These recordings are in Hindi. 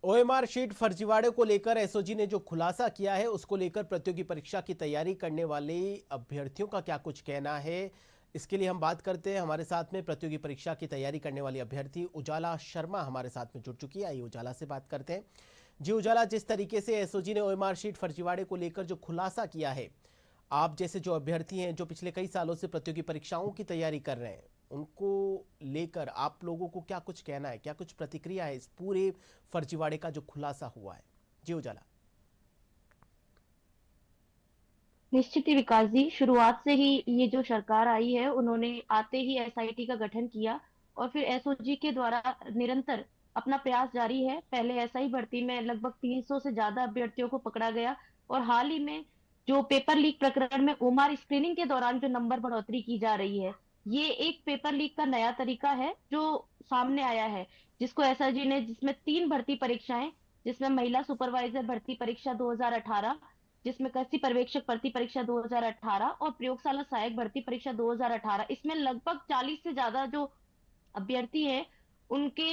ओएमआर शीट फर्जीवाड़े को लेकर एसओजी ने जो खुलासा किया है उसको लेकर प्रतियोगी परीक्षा की तैयारी करने वाले अभ्यर्थियों का क्या कुछ कहना है, इसके लिए हम बात करते हैं। हमारे साथ में प्रतियोगी परीक्षा की तैयारी करने वाली अभ्यर्थी उजाला शर्मा हमारे साथ में जुड़ चुकी है। आइए उजाला से बात करते हैं। जी उजाला, जिस तरीके से एसओजी ने ओएमआर शीट फर्जीवाड़े को लेकर जो खुलासा किया है, आप जैसे जो अभ्यर्थी हैं जो पिछले कई सालों से प्रतियोगी परीक्षाओं की तैयारी कर रहे हैं, उनको लेकर आप लोगों को क्या कुछ कहना है, क्या कुछ प्रतिक्रिया है इस पूरे फर्जीवाड़े का जो खुलासा हुआ है? जी उजाला। निश्चित ही विकास जी, शुरुआत से ही ये जो सरकार आई है उन्होंने आते ही एसआईटी का गठन किया और फिर एसओजी के द्वारा निरंतर अपना प्रयास जारी है। पहले एसआई भर्ती में लगभग 300 से ज्यादा अभ्यर्थियों को पकड़ा गया और हाल ही में जो पेपर लीक प्रकरण में ओमार स्क्रीनिंग के दौरान जो नंबर बढ़ोतरी की जा रही है, ये एक पेपर लीक का नया तरीका है जो सामने आया है, जिसको एसआईजी ने, जिसमें 3 भर्ती परीक्षाएं, जिसमें महिला सुपरवाइजर भर्ती परीक्षा 2018, जिसमें कृषि पर्यवेक्षक भर्ती परीक्षा 2018 और प्रयोगशाला सहायक भर्ती परीक्षा 2018, इसमें लगभग 40 से ज्यादा जो अभ्यर्थी हैं उनके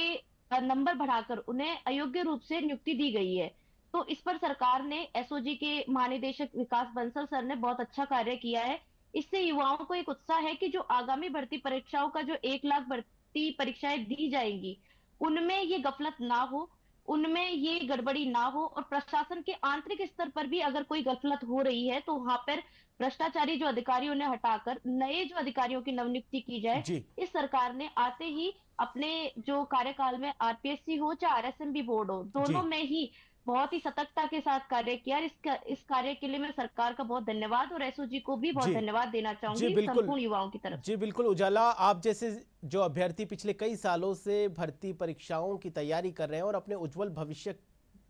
नंबर बढ़ाकर उन्हें अयोग्य रूप से नियुक्ति दी गई है। तो इस पर सरकार ने, एसओजी के महानिदेशक विकास बंसल सर ने बहुत अच्छा कार्य किया है। इससे युवाओं को एक उत्साह है कि जो आगामी भर्ती परीक्षाओं का जो 1 लाख भर्ती परीक्षाएं दी जाएंगी, उनमें ये गफलत ना हो, उनमें ये गड़बड़ी ना हो, और प्रशासन के आंतरिक स्तर पर भी अगर कोई गफलत हो रही है तो वहां पर भ्रष्टाचारी जो अधिकारियों ने हटाकर नए जो अधिकारियों की नवनियुक्ति की जाए। जी इस सरकार ने आते ही अपने जो कार्यकाल में आरपीएससी हो चाहे आरएसएम बोर्ड हो, दोनों जी में ही बहुत ही सतर्कता के साथ कार्य किया। और इस कार्य के लिए मैं सरकार का बहुत धन्यवाद और एसओजी को भी बहुत जी धन्यवाद देना जी चाहूंगी बिल्कुल। संपूर्ण युवाओं की तरफ जी से। बिल्कुल उजाला, आप जैसे जो अभ्यर्थी पिछले कई सालों से भर्ती परीक्षाओं की तैयारी कर रहे हैं और अपने उज्जवल भविष्य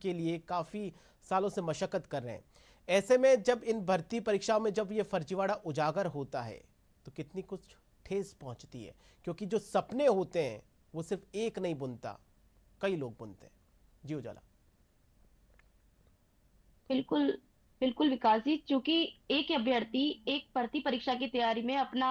के लिए काफी सालों से मशक्कत कर रहे हैं, ऐसे में जब इन भर्ती परीक्षाओं में जब ये फर्जीवाड़ा उजागर होता है तो कितनी कुछ ठेस पहुंचती है, क्योंकि जो सपने होते हैं वो सिर्फ एक नहीं बुनता, कई लोग बुनते हैं। जी उजाला। बिल्कुल, बिल्कुल विकास जी, चूंकि एक अभ्यर्थी एक भर्ती परीक्षा की तैयारी में अपना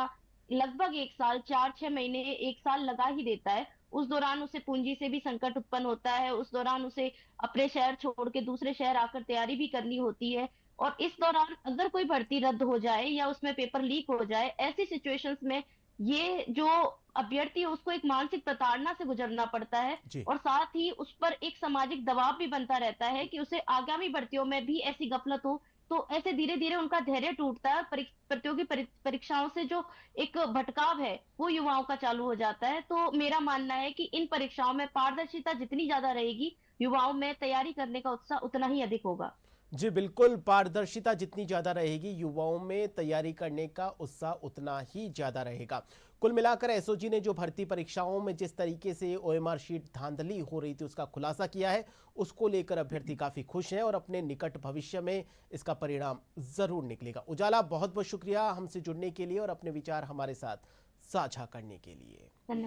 लगभग 1 साल, 4-6 महीने, 1 साल लगा ही देता है। उस दौरान उसे पूंजी से भी संकट उत्पन्न होता है, उस दौरान उसे अपने शहर छोड़ के दूसरे शहर आकर तैयारी भी करनी होती है। और इस दौरान अगर कोई भर्ती रद्द हो जाए या उसमें पेपर लीक हो जाए, ऐसी सिचुएशंस में ये जो अभ्यर्थी है उसको एक मानसिक प्रताड़ना से गुजरना पड़ता है। जी और साथ ही उस पर एक सामाजिक दबाव भी बनता रहता है कि उसे आगामी भर्तियों में भी ऐसी गफलत हो। तो ऐसे धीरे धीरे उनका धैर्य टूटता है, प्रतियोगी परीक्षाओं से जो एक भटकाव है वो युवाओं का चालू हो जाता है। तो मेरा मानना है कि इन परीक्षाओं में पारदर्शिता जितनी ज्यादा रहेगी, युवाओं में तैयारी करने का उत्साह उतना ही अधिक होगा। जी बिल्कुल, पारदर्शिता जितनी ज्यादा रहेगी युवाओं में तैयारी करने का उत्साह उतना ही ज्यादा रहेगा। कुल मिलाकर एसओजी ने जो भर्ती परीक्षाओं में जिस तरीके से ओएमआर शीट धांधली हो रही थी उसका खुलासा किया है, उसको लेकर अभ्यर्थी काफी खुश हैं और अपने निकट भविष्य में इसका परिणाम जरूर निकलेगा। उजाला, बहुत बहुत शुक्रिया हमसे जुड़ने के लिए और अपने विचार हमारे साथ साझा करने के लिए। धन्यवाद।